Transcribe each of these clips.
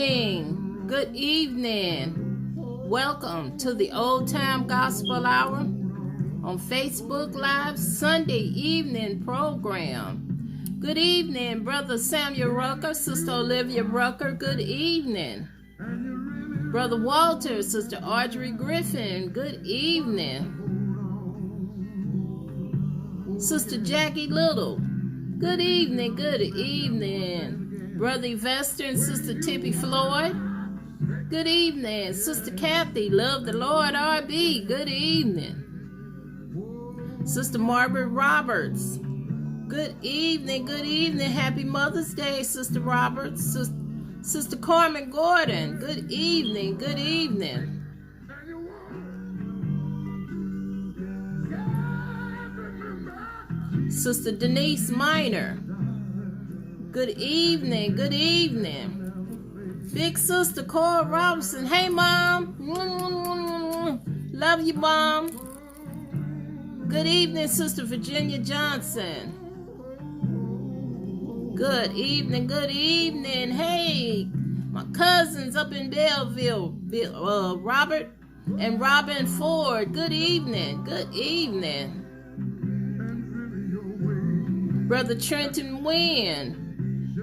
evening. Good evening. Welcome to the Old Time Gospel Hour on Facebook Live Sunday evening program. Good evening, Brother Samuel Rucker, Sister Olivia Rucker. Good evening. Brother Walter, Sister Audrey Griffin. Good evening. Sister Jackie Little. Good evening, good evening. Brother Yvester and Sister Tippy Floyd. Good evening. Sister Kathy, Love the Lord RB. Good evening. Sister Margaret Roberts. Good evening, good evening. Happy Mother's Day, Sister Roberts. Sister Carmen Gordon. Good evening, good evening. Sister Denise Minor. Good evening, good evening. Big Sister Cora Robinson. Hey, Mom. Love you, Mom. Good evening, Sister Virginia Johnson. Good evening, good evening. Hey, my cousins up in Belleville, Robert and Robin Ford. Good evening, good evening. Brother Trenton Wynn.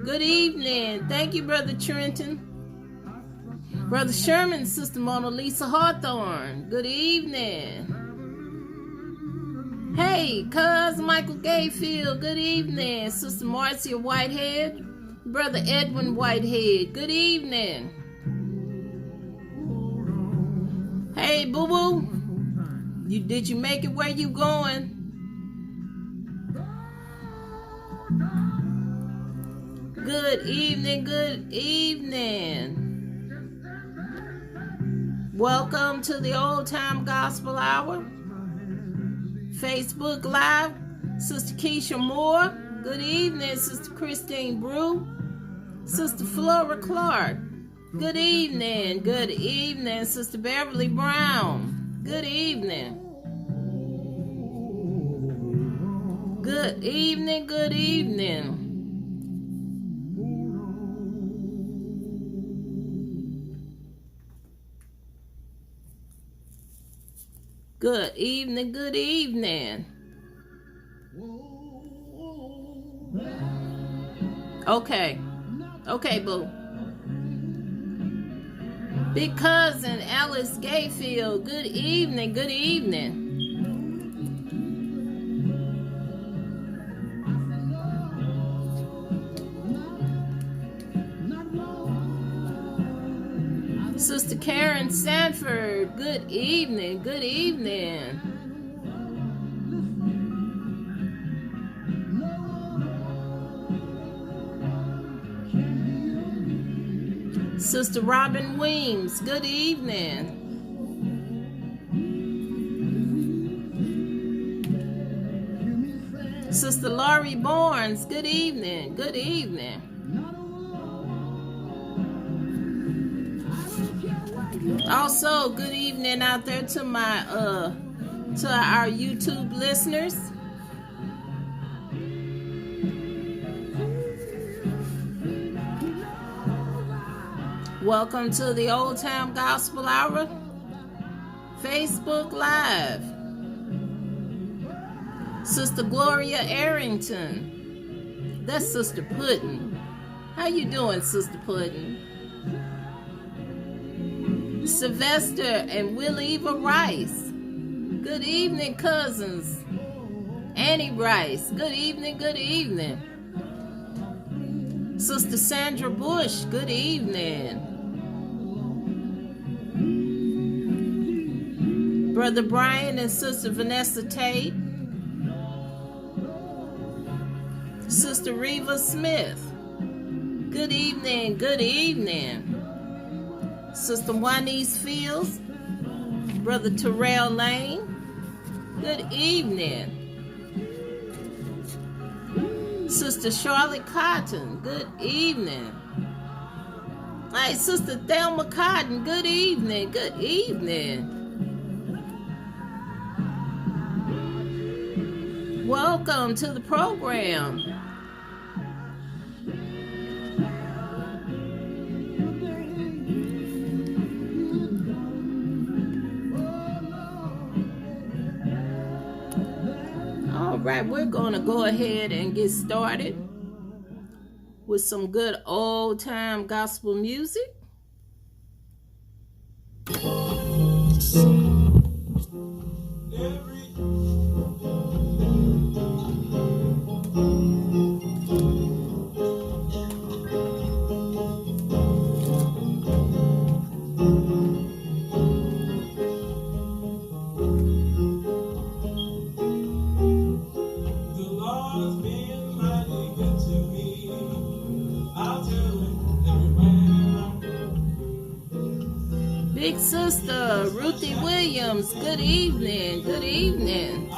Good evening. Thank you, Brother Trenton. Brother Sherman, Sister Mona Lisa Hawthorne. Good evening. Hey, Cuz Michael Gayfield. Good evening. Sister Marcia Whitehead. Brother Edwin Whitehead. Good evening. Hey, boo-boo. Did you make it where you going? Good evening, good evening. Welcome to the Old Time Gospel Hour. Facebook Live, Sister Keisha Moore. Good evening, Sister Christine Brew. Sister Flora Clark. Good evening, Sister Beverly Brown. Good evening. Good evening, good evening. Good evening, good evening. Okay, boo. Big cousin Alice Gayfield, good evening, good evening. Sister Karen Sanford, good evening, good evening. Sister Robin Weems, good evening. Sister Laurie Barnes, good evening, good evening. Also, good evening out there to my to our YouTube listeners. Welcome to the Old Time Gospel Hour Facebook Live. Sister Gloria Arrington. That's Sister Puddin'. How you doing, Sister Puddin'? Sylvester and Willieva Rice. Good evening, cousins. Annie Rice. Good evening, good evening. Sister Sandra Bush. Good evening. Brother Brian and Sister Vanessa Tate. Sister Reva Smith. Good evening, good evening. Sister Juanice Fields, Brother Terrell Lane, good evening. Sister Charlotte Cotton, good evening. Hey, Sister Thelma Cotton, good evening, good evening. Welcome to the program. All right, we're going to go ahead and get started with some good old time gospel music. Big sister Ruthie Williams, good evening, good evening.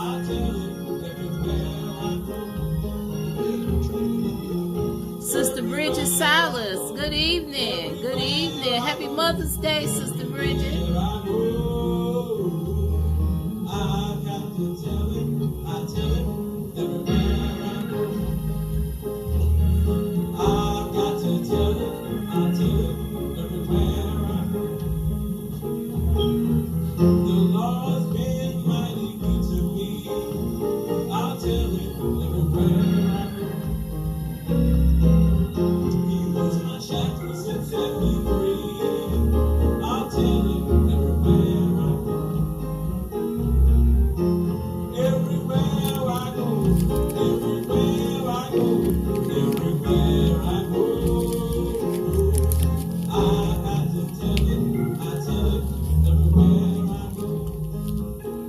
Sister Bridget Silas, good evening, good evening. Happy Mother's Day, Sister Bridget.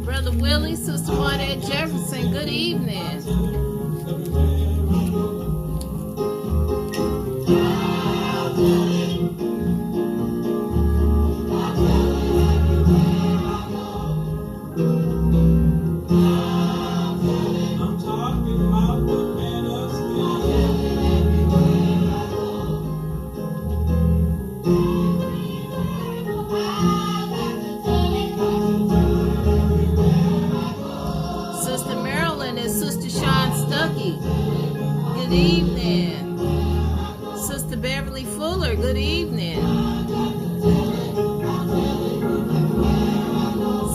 Brother Willie, Sister Juanette Jefferson, good evening. Good evening. Sister Beverly Fuller, good evening.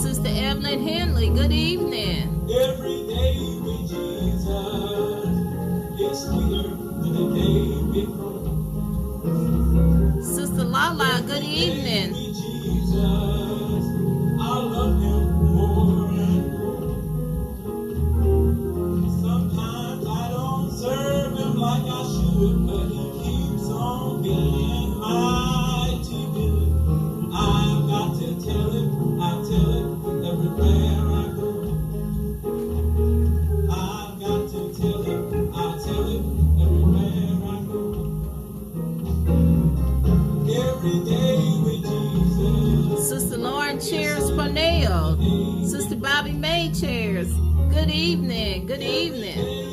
Sister Evelyn Henley, good evening. Every day with Jesus is sweeter than the day before. Sister Lala, good evening. With Jesus, I love him more and more. Sometimes I don't serve him like I should, but he keeps on being mighty good. I've got to tell him, I tell him everywhere I go. I've got to tell him, I tell him everywhere I go. Every day with Jesus. Sister Lauren Cheers Parnell. Sister Bobby May Cheers. Good evening. Good evening.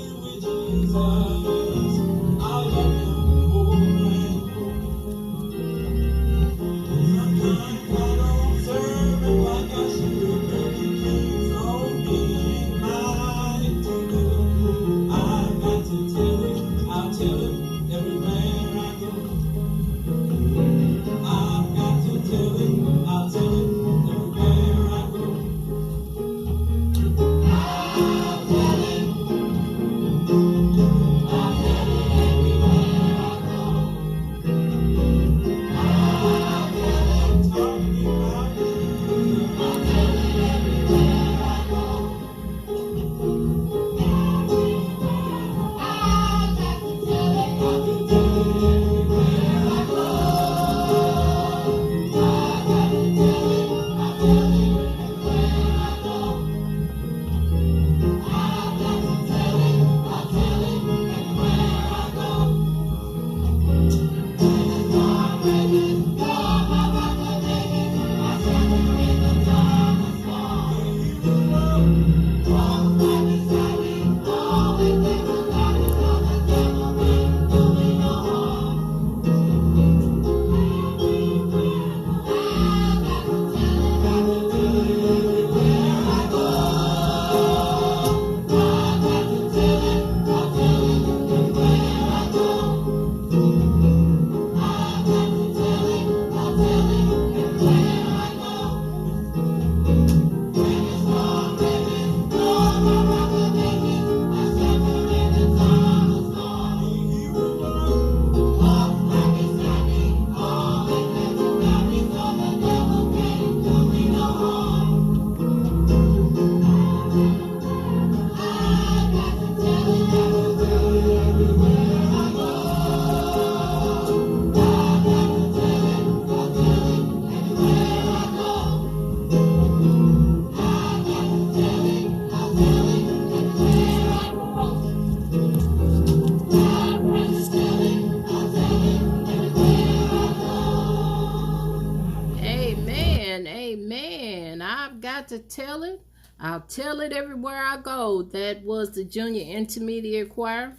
Amen. I've got to tell it. I'll tell it everywhere I go. That was the junior intermediate choir.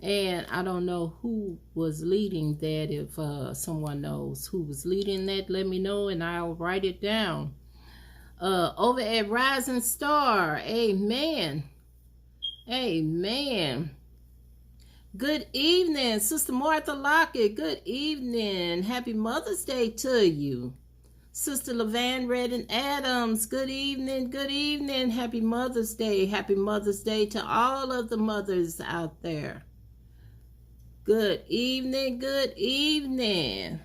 And I don't know who was leading that. If someone knows who was leading that, let me know and I'll write it down. Over at Rising Star. Amen. Amen. Good evening, Sister Martha Lockett. Good evening. Happy Mother's Day to you. Sister LaVan Redden Adams. Good evening. Good evening. Happy Mother's Day. Happy Mother's Day to all of the mothers out there. Good evening. Good evening.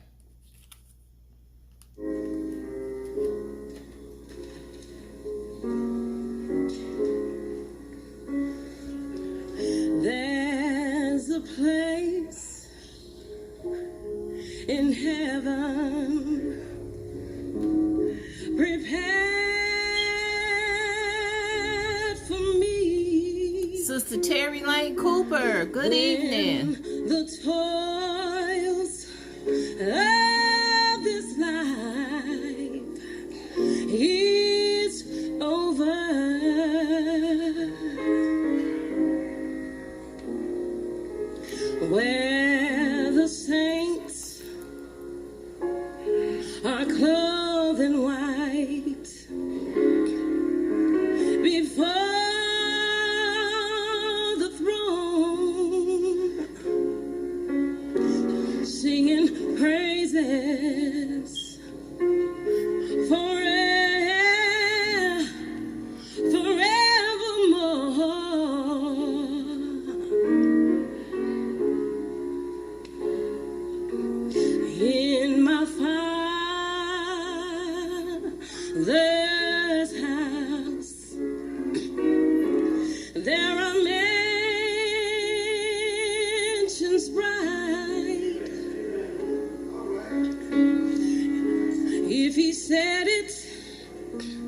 There's a place in heaven prepared for me. Sister Terry Lane Cooper, good evening. The toils of this life is over. Where the saints are clothed in white before the throne, singing praises in my Father's house. There are mansions bright. If He said it,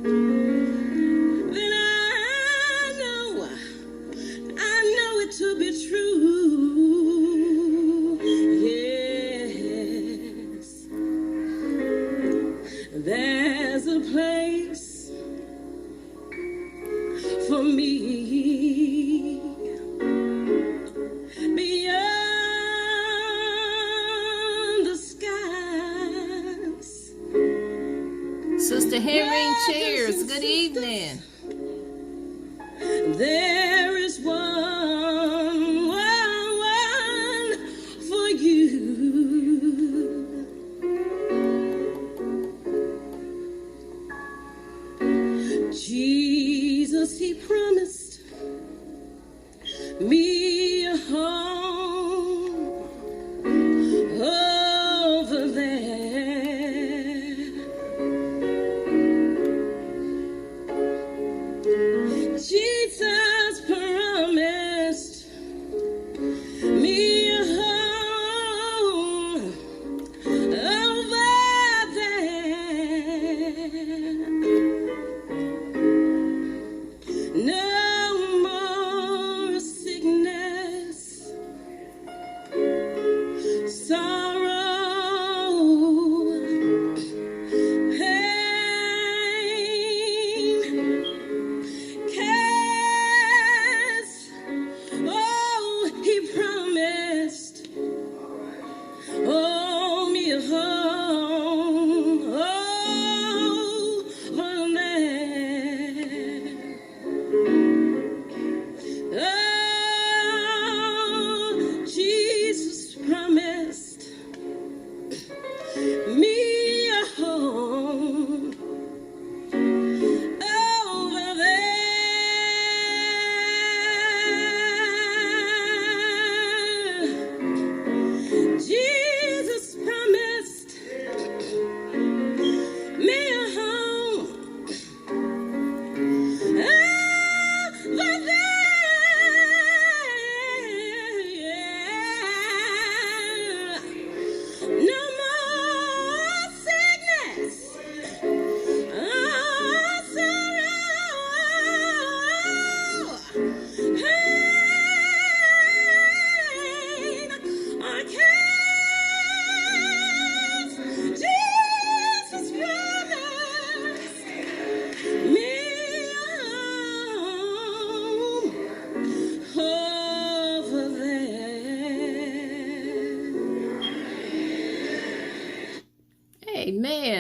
then I know it to be true. There's a place for me beyond the skies. Sister Henry Cheers, good evening. There is one for you. Jesus, He promised me a home over there. Jesus promised me a home over there. No more sickness.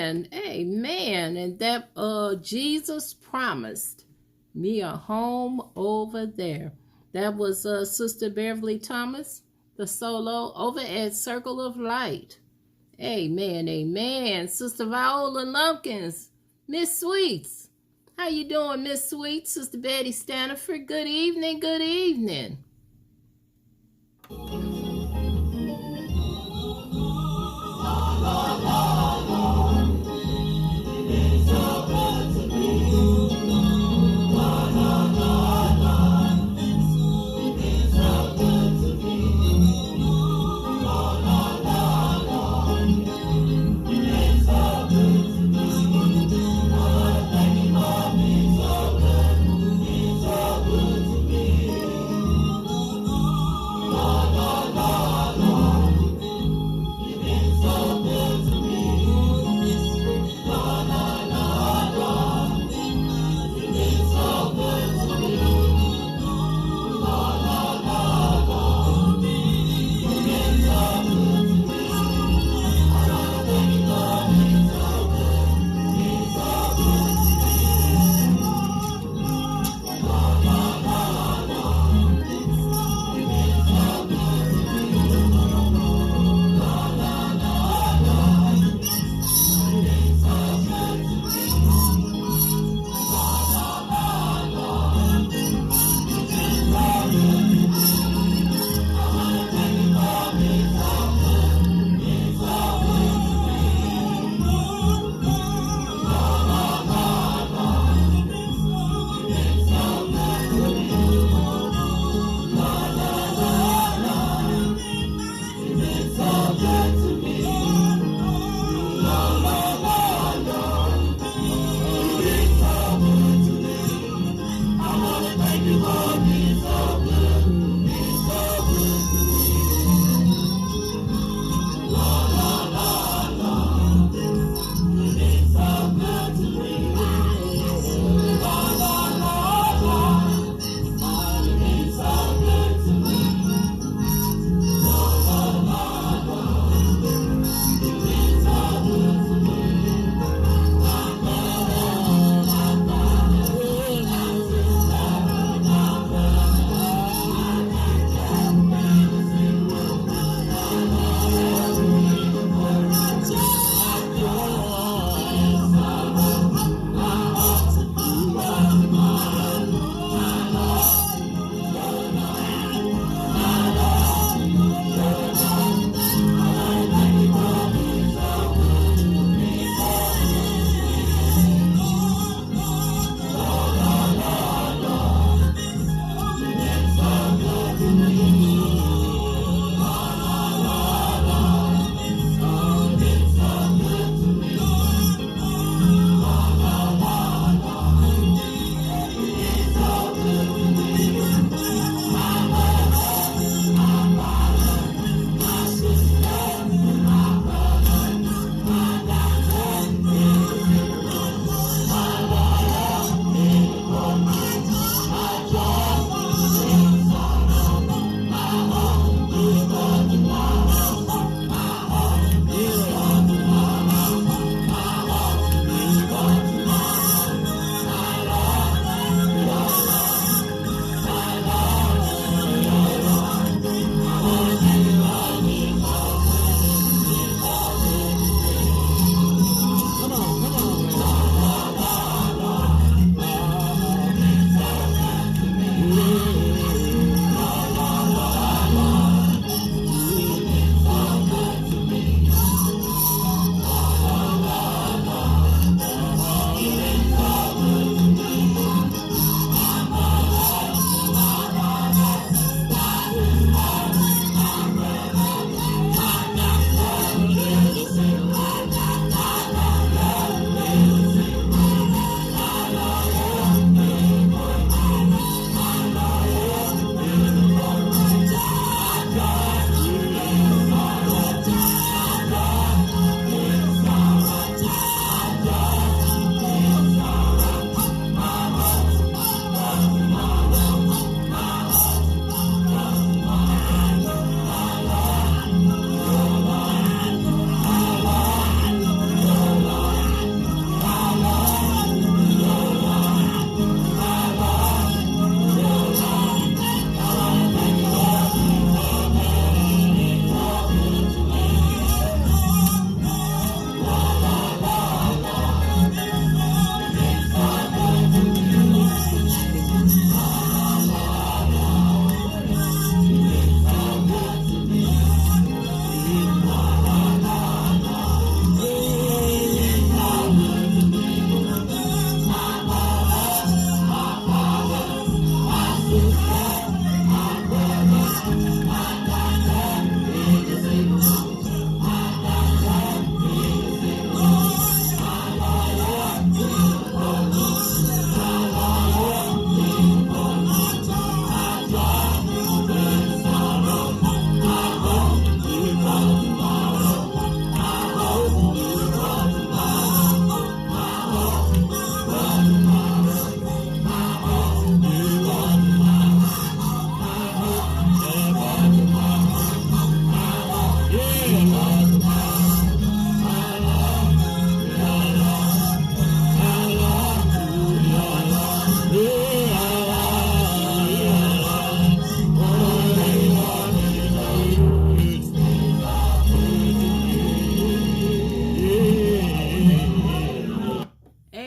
Amen. Amen. And that Jesus promised me a home over there. That was Sister Beverly Thomas, the solo over at Circle of Light. Amen. Amen. Sister Viola Lumpkins, Miss Sweets. How you doing, Miss Sweets? Sister Betty Staniford. Good evening. Good evening.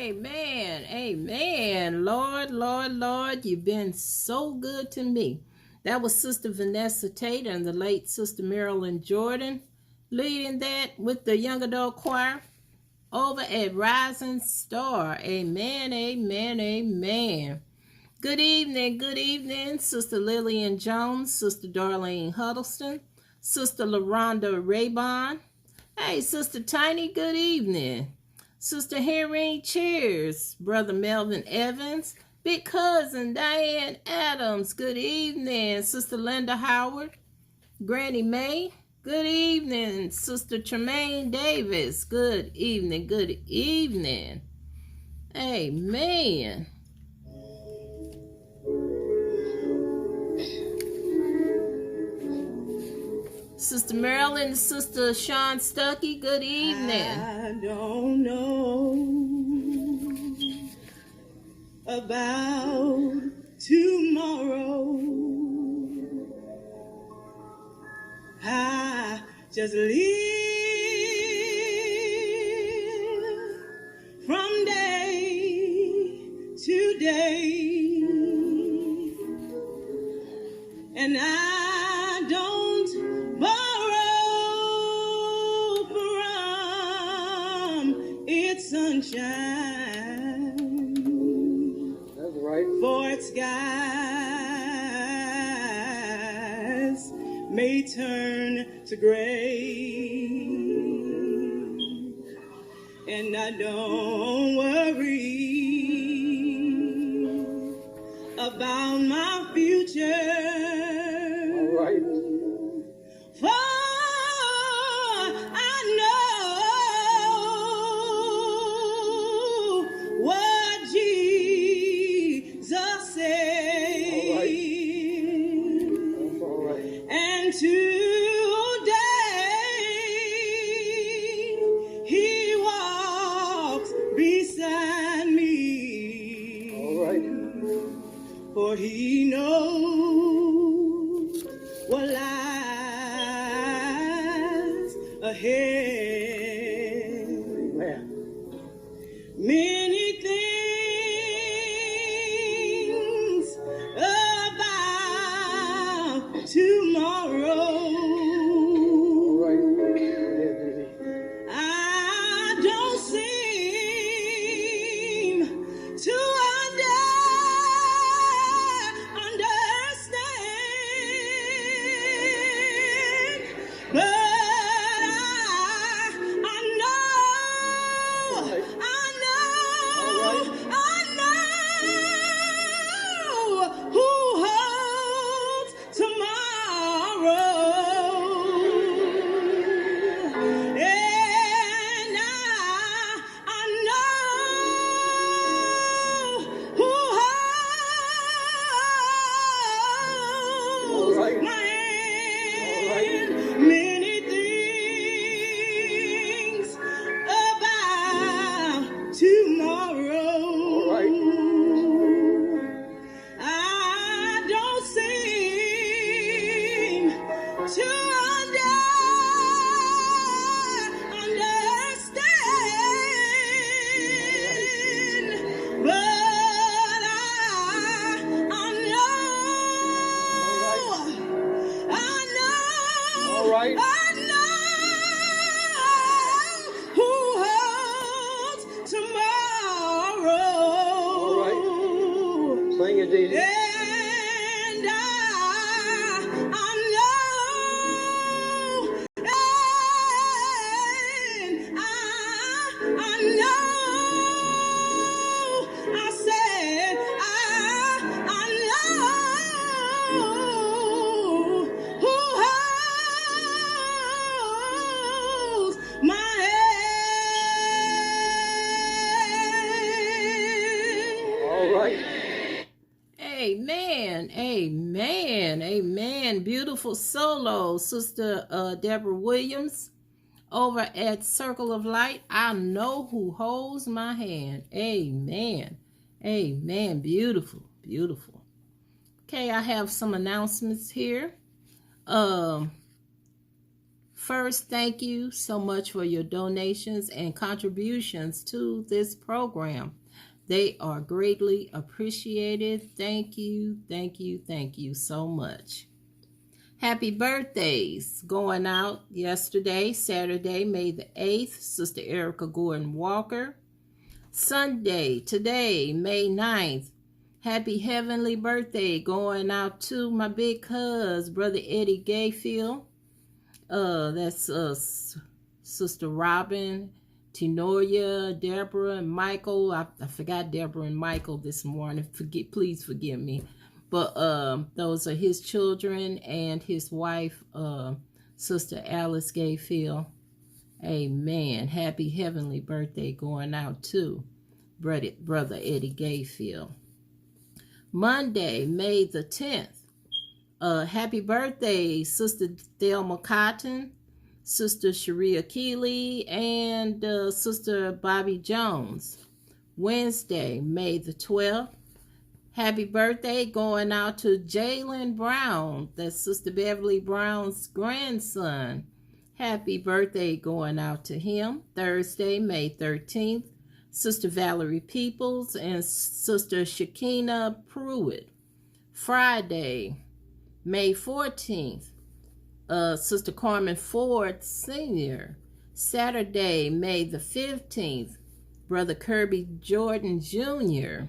Amen. Amen. Lord, Lord, Lord, you've been so good to me. That was Sister Vanessa Tate and the late Sister Marilyn Jordan leading that with the young adult choir over at Rising Star. Amen, amen, amen. Good evening, Sister Lillian Jones, Sister Darlene Huddleston, Sister LaRonda Raybon. Hey, Sister Tiny, good evening. Sister Henry Cheers, Brother Melvin Evans, Big Cousin Diane Adams, good evening. Sister Linda Howard, Granny May, good evening. Sister Tremaine Davis, good evening, good evening. Amen. Sister Marilyn, Sister Sean Stuckey, good evening. I don't know about tomorrow. I just live from day to day, and I don't borrow from its sunshine. That's right. For its skies may turn to gray, and I don't worry about my future. All right. For I know what Jesus said. All right. And today He walks beside me. All right. For He knows what lies ahead. Man. Many things about tomorrow All right. Yeah, I don't seem to understand, but I know who holds tomorrow, and I know who holds All right. my hand. Many things about tomorrow. All right. I don't seem to understand, but I know, All right. I know who holds tomorrow. All Sing it, Daisy. And I know, and I know, I said, I know who holds my hand. All right. Amen, amen, amen. Beautiful solo, Sister Deborah Williams over at Circle of Light. I know who holds my hand. Amen, amen. Beautiful, beautiful. Okay, I have some announcements here. first, thank you so much for your donations and contributions to this program. They are greatly appreciated. Thank you, thank you, thank you so much. Happy birthdays going out yesterday, Saturday, May the 8th, Sister Erica Gordon Walker. Sunday, today, May 9th, happy heavenly birthday going out to my big cuz, Brother Eddie Gayfield. That's Sister Robin, Tenoria, Deborah, and Michael. I forgot Deborah and Michael this morning. Please forgive me. But those are his children and his wife, Sister Alice Gayfield. Amen. Happy heavenly birthday going out to Brother Eddie Gayfield. Monday, May the 10th. Happy birthday, Sister Thelma Cotton, Sister Sharia Keeley, and Sister Bobby Jones. Wednesday, May the 12th. Happy birthday going out to Jalen Brown. That's Sister Beverly Brown's grandson. Happy birthday going out to him. Thursday, May 13th. Sister Valerie Peoples and Sister Shakina Pruitt. Friday, May 14th. Sister Carmen Ford Sr. Saturday, May the 15th. Brother Kirby Jordan Jr.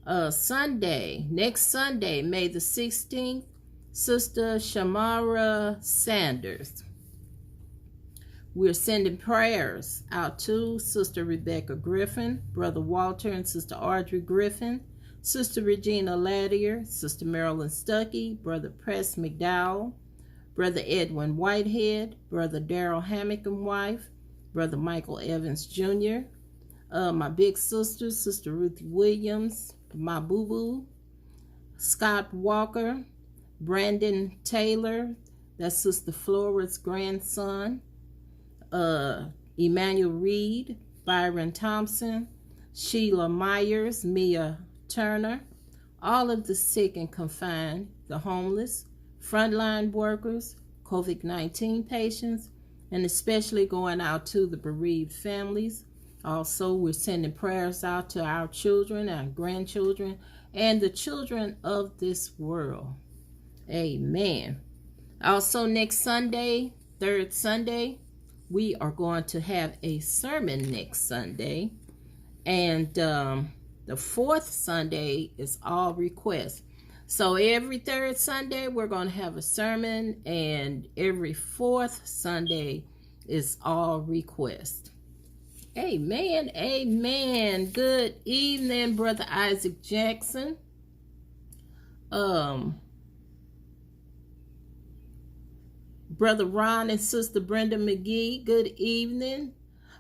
Next Sunday, May the 16th, Sister Shamara Sanders. We're sending prayers out to Sister Rebecca Griffin, Brother Walter and Sister Audrey Griffin, Sister Regina Laddier, Sister Marilyn Stuckey, Brother Press McDowell, Brother Edwin Whitehead, Brother Darrell Hammock and wife, Brother Michael Evans Jr., my big sister, Sister Ruth Williams, my boo-boo, Scott Walker, Brandon Taylor, that's Sister Flora's grandson, Emmanuel Reed, Byron Thompson, Sheila Myers, Mia Turner, all of the sick and confined, the homeless, frontline workers, COVID-19 patients, and especially going out to the bereaved families. Also, we're sending prayers out to our children, our grandchildren, and the children of this world. Amen. Also, next Sunday, third Sunday, we are going to have a sermon next Sunday. And the fourth Sunday is all requests. So every third Sunday, we're going to have a sermon. And every fourth Sunday is all requests. Amen. Amen. Good evening, Brother Isaac Jackson. Brother Ron and Sister Brenda McGee, good evening.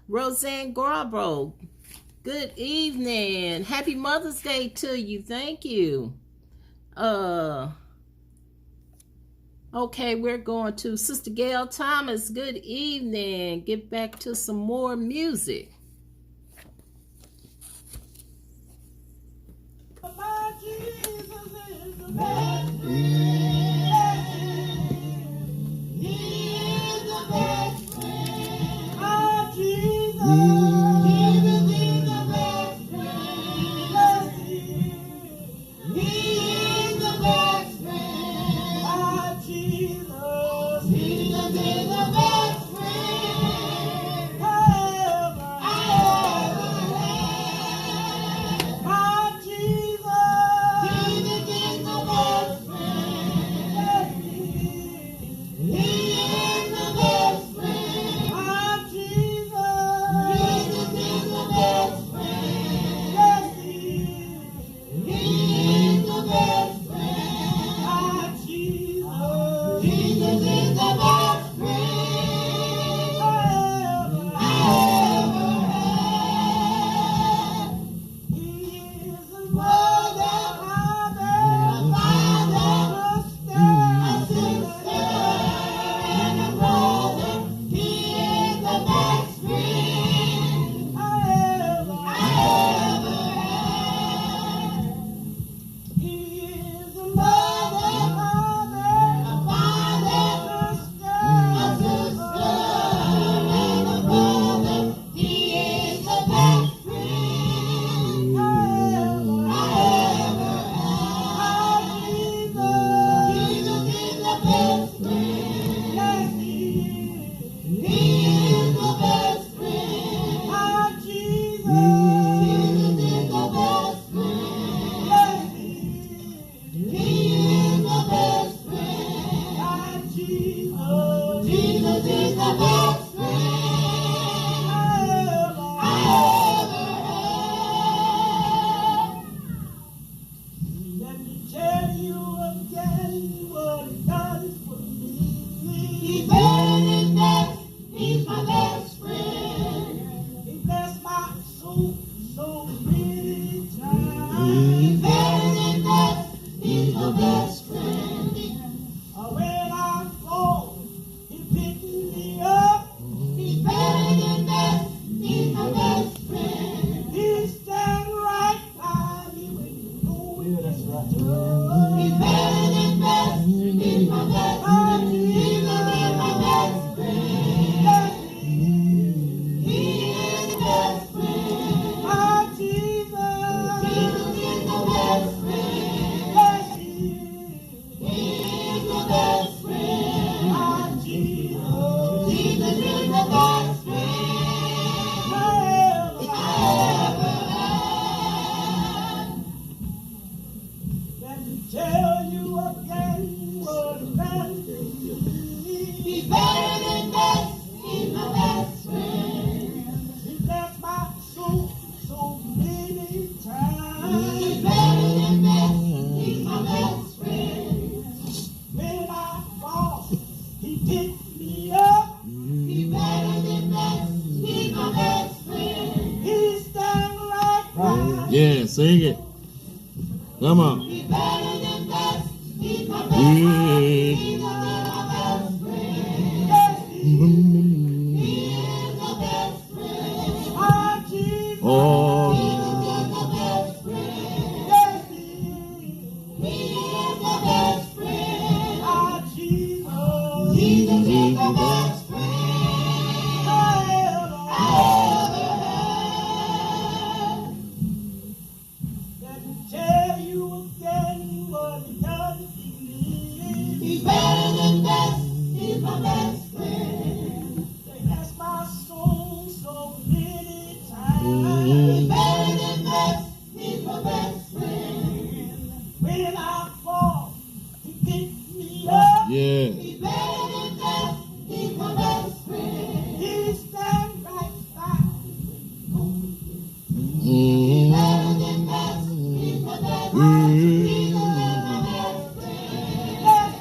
Roseanne Garbrough, good evening. Happy Mother's Day to you. Thank you. Okay, we're going to Sister Gail Thomas, good evening. Get back to some more music. My Jesus is the best friend. He is the best friend. My Jesus. Jesus is the best friend. He is the best friend. My Jesus. Jesus is the best friend I ever had. My Jesus. Jesus is the best friend. Yeah, sing it. Come on. Oh, Tell you again what he does to me. He's better than best. He's my best friend. That's my soul so many times. He's better than best. He's my best friend. When I fall, he picks me up. yeah. He's better than best. He's my best friend. He stands right by me. Mm-hmm. Better than best. He's my best friend. He's my best friend.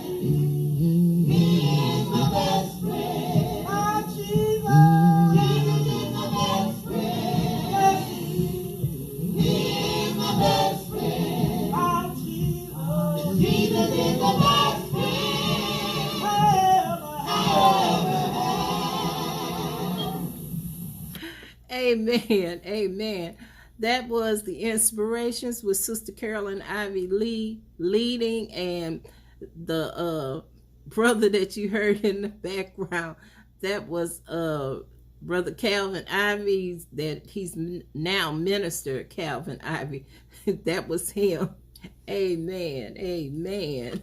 He is my best friend. My Jesus. Jesus is my best friend. He is my best friend. My Jesus. Jesus is the best friend I ever had. Amen. Amen. That was the Inspirations with Sister Carolyn Ivy Lee leading, and the brother that you heard in the background, that was Brother Calvin Ivy, that he's now Minister Calvin Ivy. That was him. Amen. Amen.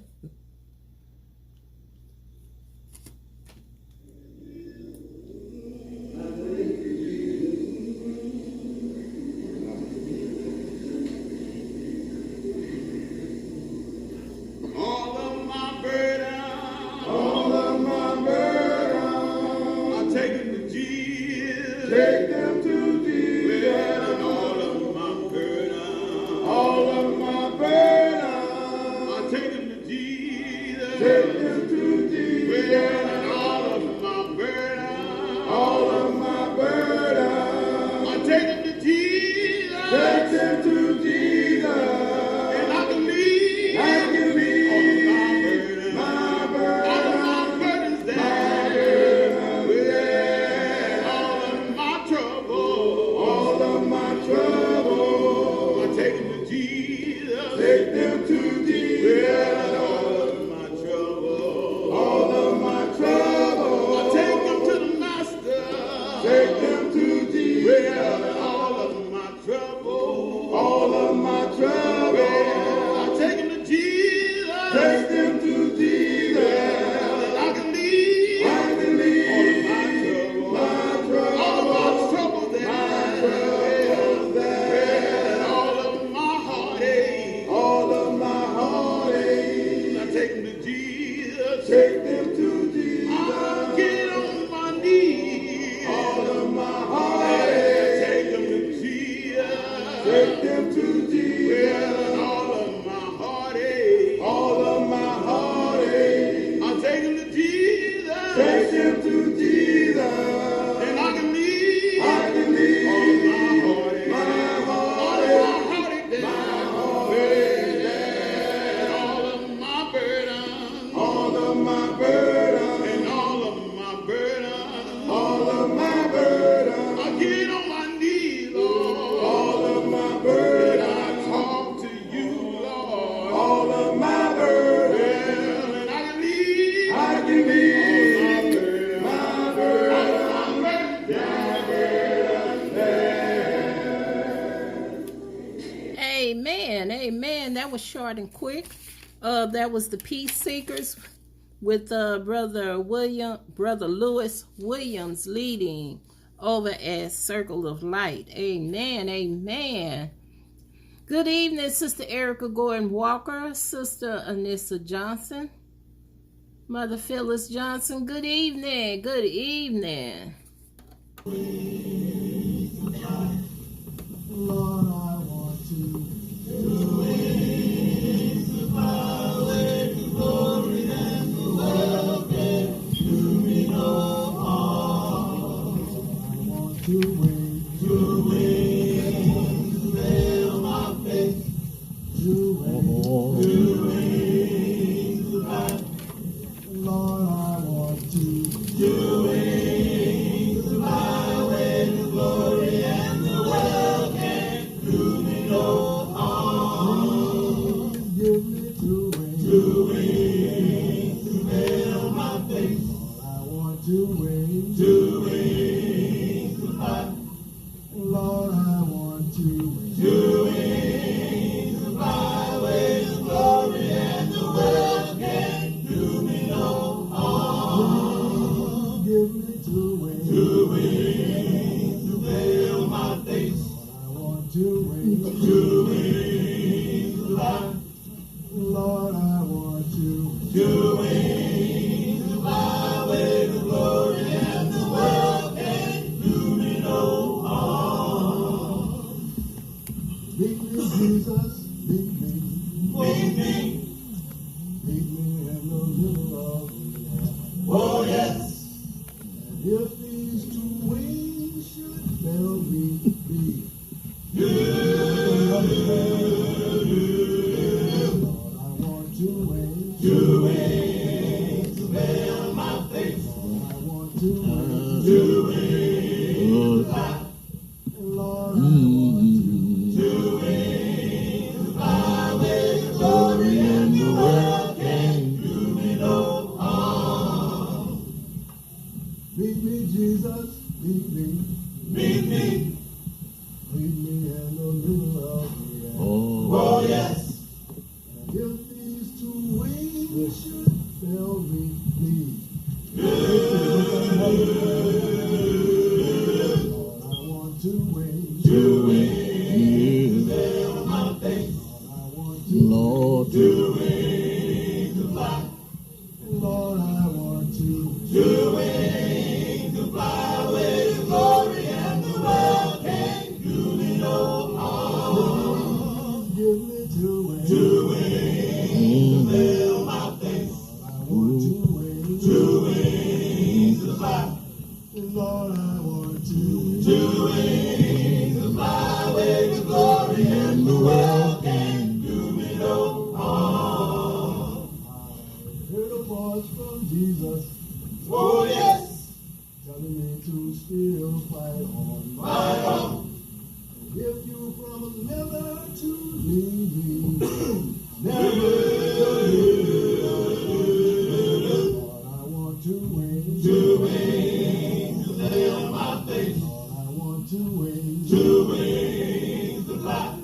All of my burdens, I take them to Jesus. Take them to Jesus. Well, all of my burdens, I take them to Jesus. Take them to Jesus. Well, all of my burdens, I take them to Jesus. Take them to Jesus. And I can leave. My burdens there. With all of my trouble, I take them to Jesus. Take them to Jesus. With all of my trouble, I take them to the Master. Take them to Jesus. With all of my trouble, I take them to Jesus. Take them to Jesus. I can leave. All of my trouble there. All of my heartache. I take them to Jesus. Take them to Jesus. I get on my knees. All of my heartache. Take them to Jesus. Take them to Jesus. Well, all of my heartache. I take them to Jesus. Take them to Jesus. And I can leave. All of my heartache there. Well, all of my burdens. And all of my burdens. I get on my knees, Lord. And I talk to you, Lord. Well, and I can leave. My burdens. Amen. Amen. That was short and quick. That was the Peace Seekers with Brother Lewis Williams leading over at Circle of Light. Amen. Amen. Good evening, Sister Erica Gordon Walker, Sister Anissa Johnson, Mother Phyllis Johnson. Good evening. Good evening. Lord, I want to to win, to win, Lead me, Jesus, lead me. Lead me. Lead me in the middle of the air. Oh, yes. And if these two wings should fail me, be Lord, I want two wings. Two wings to veil my face. Lord, I want two wings. Two wings to fly. Lord, I want Two wings to fly with glory, and the world can't do me no harm. lead me, Jesus, lead me. Lead me. Lead me in the middle of the air. Oh, yes. And if these two wings should fail me, please. Lord, I want two wings. Two wings to veil my face. Lord, I want two. Lord, Two wings to fly. Lord, I want two. Two wings to fly with glory, and the world can't do me no harm. Give me two wings. Two wings to veil my face. I want two wings. Two wings to fly. Lord, I want two. Two wings to fly with glory, and the world can't do me no harm. Heard a voice from Jesus Oh, yes. telling me to still fight on. Fight on. If you promise never to leave me, never to leave me. Lord, I want two wings. Two wings to veil my face. Lord, I want two wings. Two wings to fly.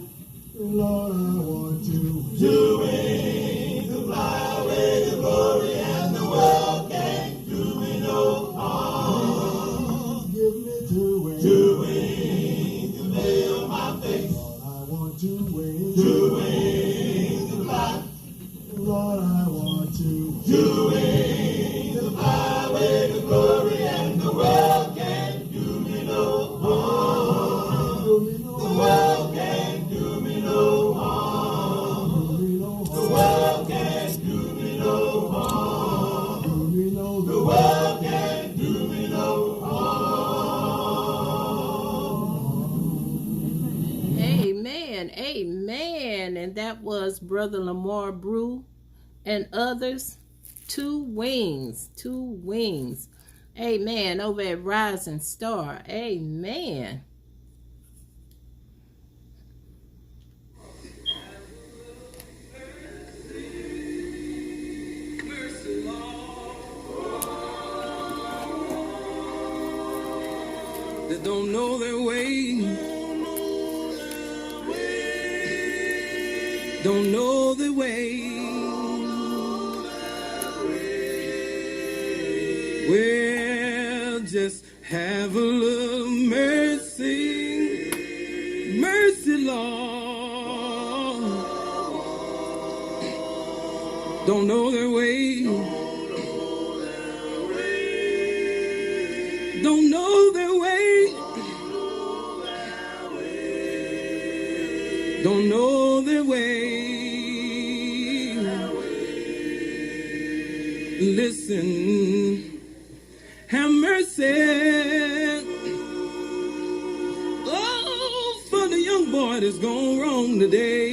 Lord, I want two. Two wings to fly with glory, and the world can't do me no harm. Give me two wings. Two wings to veil my face. Lord, I want two wings. Two wings to fly. Lord, I want two. Two wings to fly with glory, and the world can't do me no harm. Do me no The harm. world can't do me no harm. Do me no The harm. world can't do me no harm. Do me no The world can't do me no harm. Amen. Amen. And that was Brother Lamar Brew and others. Two wings. Two wings. Amen. Over at Rising Star. Amen. That don't know their way, don't know the way. Well, just have a little mercy, mercy, Lord. Don't know their way, don't know their way, don't know their way. Listen, have mercy. Oh, for the young boy that's gone wrong today.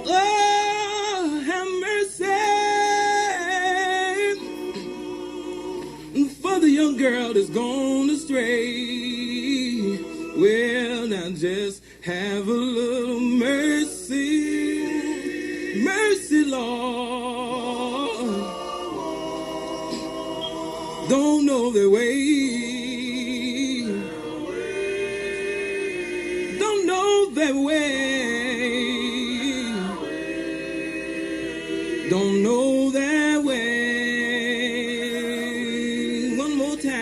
Oh, have mercy. For the young girl that's gone astray. Well, now just have a little mercy, mercy, Lord. Don't know their way, don't know their way, don't know their way. One more time.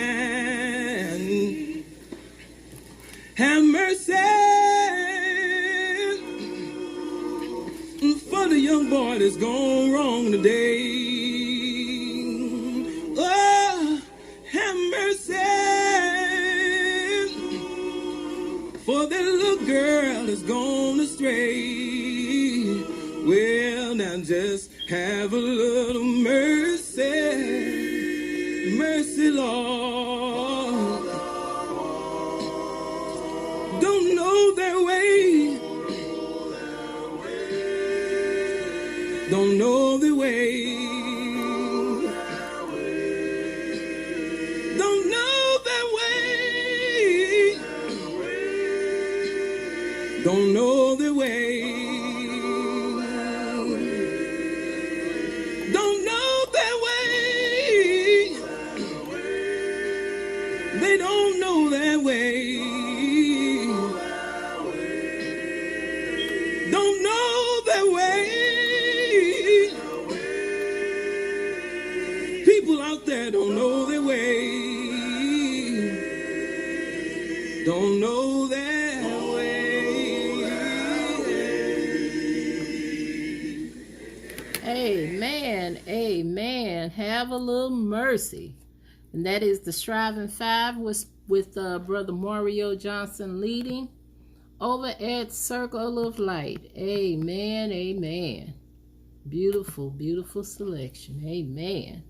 Have mercy for the young boy that's gone wrong today. Oh, have mercy for that little girl world has gone astray. Well, now just have a little mercy, mercy, Lord. Don't know their way, don't know the way. Don't know their way. Don't know the way. Don't know their way. They don't know their way. Don't know their way. People out there don't know their way. Don't know their way. Amen. Amen. Have a little mercy. And that is the Striving Five with Brother Mario Johnson leading over at Circle of Light. Amen. Amen. Beautiful, beautiful selection. Amen.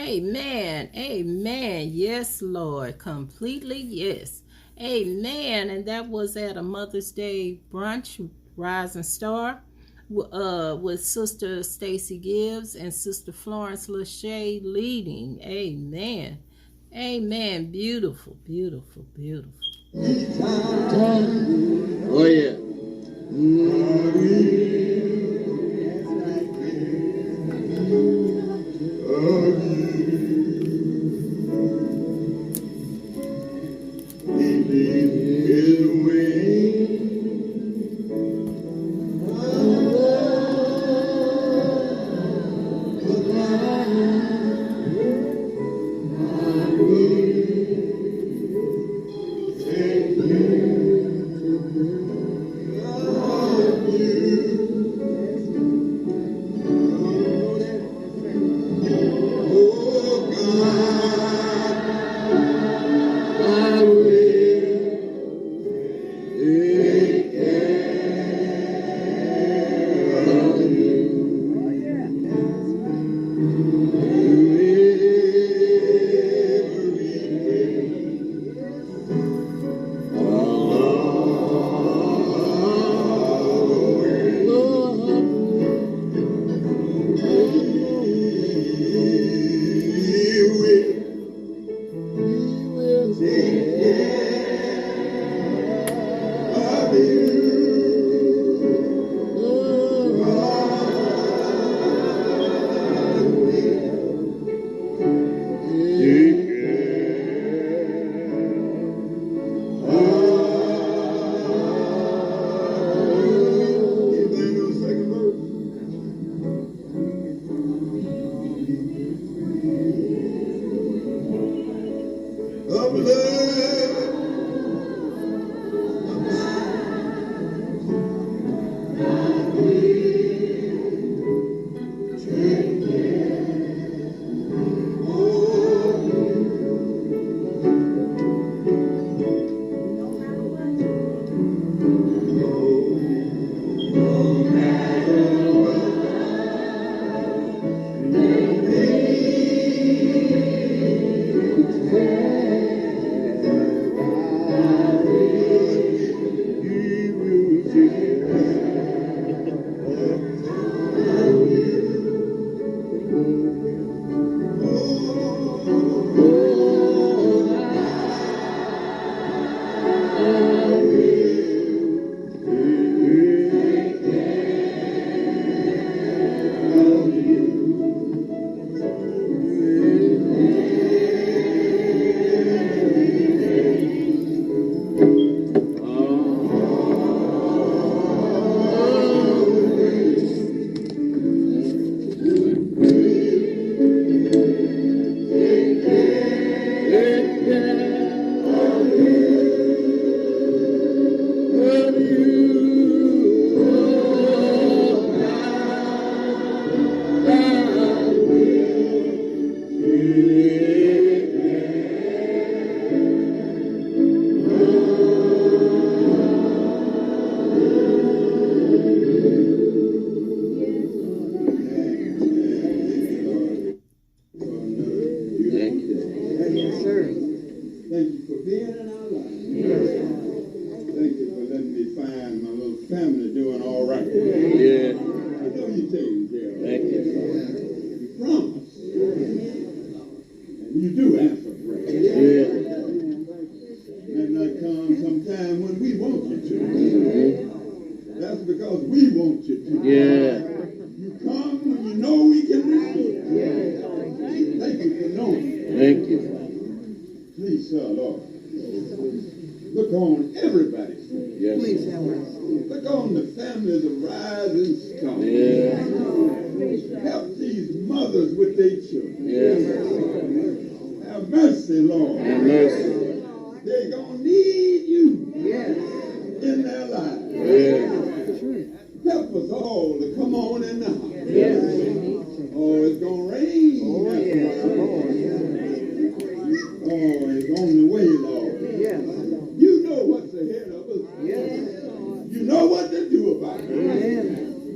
Amen. Amen. Yes, Lord. Completely yes. Amen. And that was at a Mother's Day brunch, Rising Star, with Sister Stacy Gibbs and Sister Florence Lachey leading. Amen. Amen. Beautiful, beautiful, beautiful. Oh, yeah.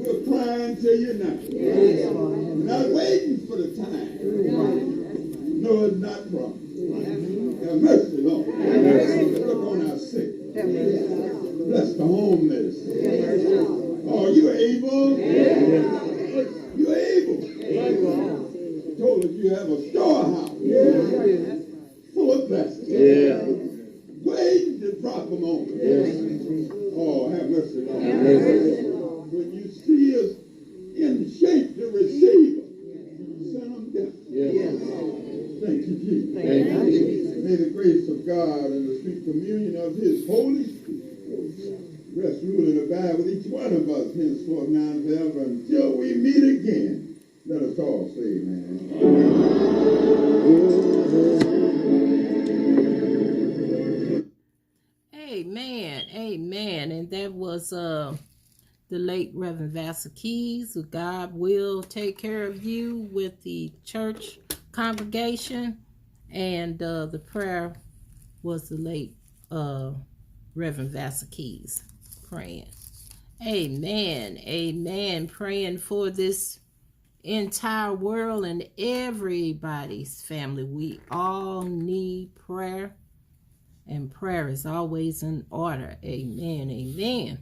We're crying to you now. We're not waiting for the time. know it's not wrong. Have mercy, Lord. Look on our sick. Bless the homeless. Oh, you're able. You're able. Told us you have a storehouse full of blessings. Waiting to drop them on us. Oh, have mercy, Lord. When you see us in shape to receive them, send them down. Thank you, Jesus. May the grace of God and the sweet communion of His Holy Spirit rest, rule, and abide with each one of us henceforth, now and forever, until we meet again. Let us all say amen. Amen. Amen. And that was the late Reverend Vassar Keys. God will take care of you with the church congregation. And the prayer was the late Reverend Vassar Keys praying. Amen. Amen. Praying for this entire world and everybody's family. We all need prayer. And prayer is always in order. Amen. Amen.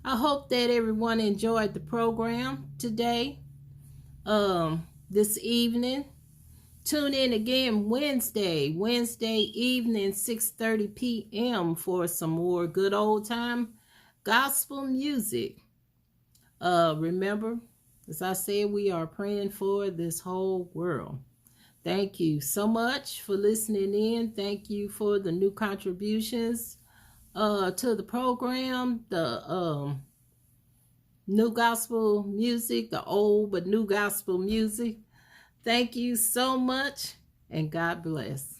I hope that everyone enjoyed the program today. This evening. Tune in again Wednesday evening, 6:30 p.m. for some more good old time gospel music. Remember, as I said, we are praying for this whole world. Thank you so much for listening in. Thank you for the new contributions to the program, the new gospel music, the old but new gospel music. Thank you so much, and God bless.